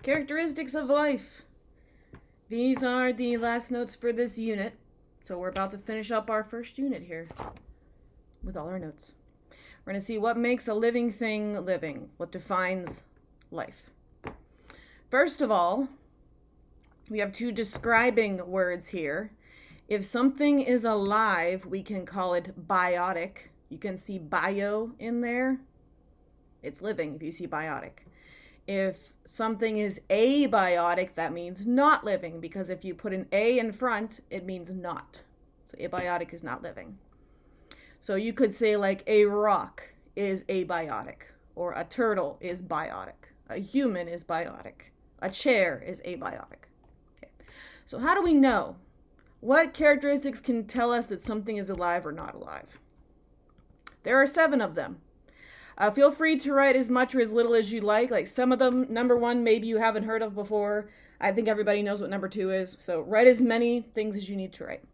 Characteristics of life. These are the last notes for this unit. So we're about to finish up our first unit here with all our notes. We're going to see what makes a living thing living, what defines life. First of all, we have two describing words here. If something is alive, we can call it biotic. You can see bio in there. It's living if you see biotic. If something is abiotic, that means not living, because if you put an A in front, it means not. So abiotic is not living. So you could say like a rock is abiotic, or a turtle is biotic, a human is biotic, a chair is abiotic. Okay. So how do we know? What characteristics can tell us that something is alive or not alive? There are 7 of them. Feel free to write as much or as little as you like. Like some of them, number 1, maybe you haven't heard of before. I think everybody knows what number 2 is. So write as many things as you need to write.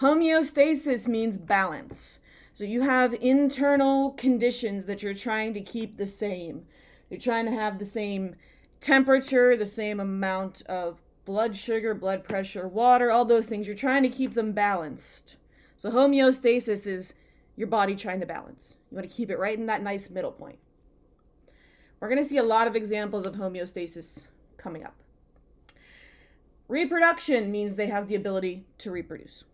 Homeostasis means balance. So you have internal conditions that you're trying to keep the same. You're trying to have the same temperature, the same amount of blood sugar, blood pressure, water, all those things. You're trying to keep them balanced. So homeostasis is your body trying to balance. You want to keep it right in that nice middle point. We're going to see a lot of examples of homeostasis coming up. Reproduction means they have the ability to reproduce.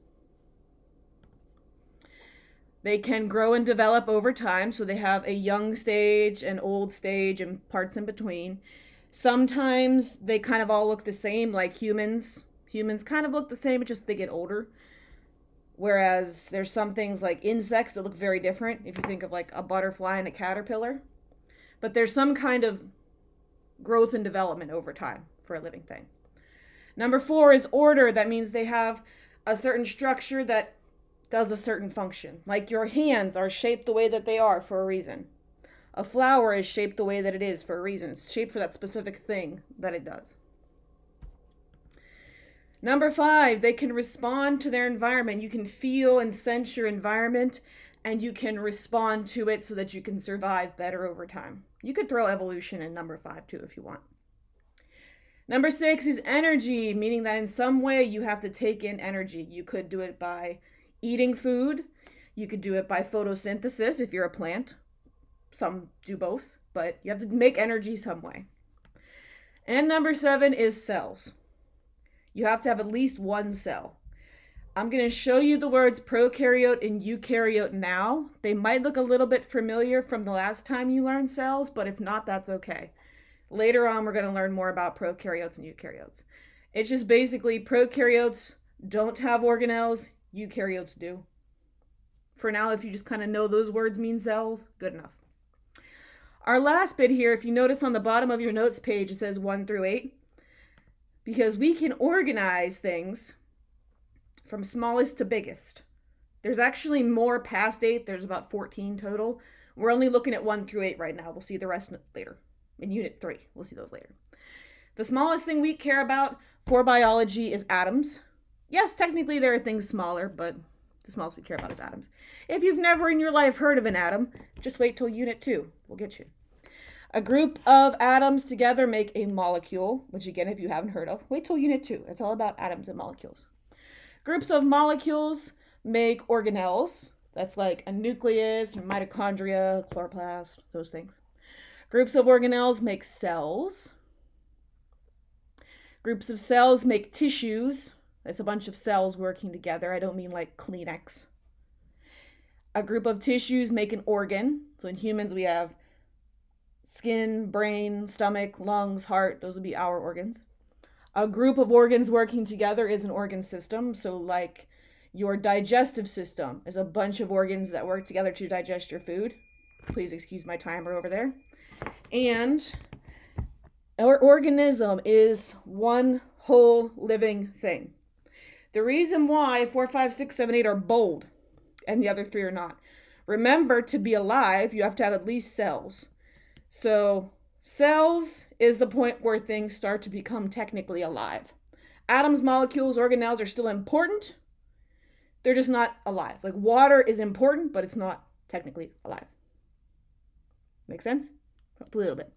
They can grow and develop over time, so they have a young stage, an old stage, and parts in between. Sometimes they kind of all look the same, like humans. Humans kind of look the same, but just they get older. Whereas there's some things like insects that look very different, if you think of like a butterfly and a caterpillar. But there's some kind of growth and development over time for a living thing. Number 4 is order. That means they have a certain structure that does a certain function. Like your hands are shaped the way that they are for a reason. A flower is shaped the way that it is for a reason. It's shaped for that specific thing that it does. Number 5, they can respond to their environment. You can feel and sense your environment, and you can respond to it so that you can survive better over time. You could throw evolution in number 5 too if you want. Number 6 is energy, meaning that in some way you have to take in energy. You could do it by eating food. You could do it by photosynthesis if you're a plant. Some do both, but you have to make energy some way. And number 7 is cells. You have to have at least one cell. I'm going to show you the words prokaryote and eukaryote now. They might look a little bit familiar from the last time you learned cells, but if not, that's okay. Later on, we're going to learn more about prokaryotes and eukaryotes. It's just basically prokaryotes don't have organelles, eukaryotes do. For now, if you just kind of know those words mean cells, good enough. Our last bit here, if you notice on the bottom of your notes page, it says 1 through 8. Because we can organize things from smallest to biggest. There's actually more past 8. There's about 14 total. We're only looking at 1 through 8 right now. We'll see the rest later. In Unit 3, we'll see those later. The smallest thing we care about for biology is atoms. Yes, technically there are things smaller, but the smallest we care about is atoms. If you've never in your life heard of an atom, just wait till Unit 2. We'll get you. A group of atoms together make a molecule, which again, if you haven't heard of, wait till Unit 2. It's all about atoms and molecules. Groups of molecules make organelles. That's like a nucleus, mitochondria, chloroplast, those things. Groups of organelles make cells. Groups of cells make tissues. That's a bunch of cells working together. I don't mean like Kleenex. A group of tissues make an organ. So in humans, we have skin, brain, stomach, lungs, heart. Those would be our organs. A group of organs working together is an organ system. So like your digestive system is a bunch of organs that work together to digest your food. Please excuse my timer over there. And our organism is one whole living thing. The reason why 4, 5, 6, 7, 8 are bold and the other 3 are not. Remember, to be alive, you have to have at least cells. So cells is the point where things start to become technically alive. Atoms, molecules, organelles are still important. They're just not alive. Like water is important, but it's not technically alive. Make sense? A little bit.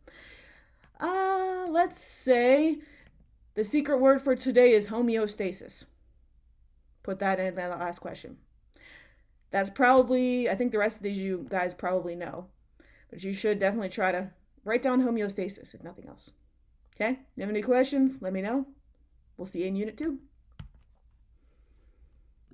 Let's say the secret word for today is homeostasis. Put that in the last question. That's probably, I think the rest of these you guys probably know, but you should definitely try to write down homeostasis if nothing else. Okay? If you have any questions, let me know. We'll see you in Unit 2.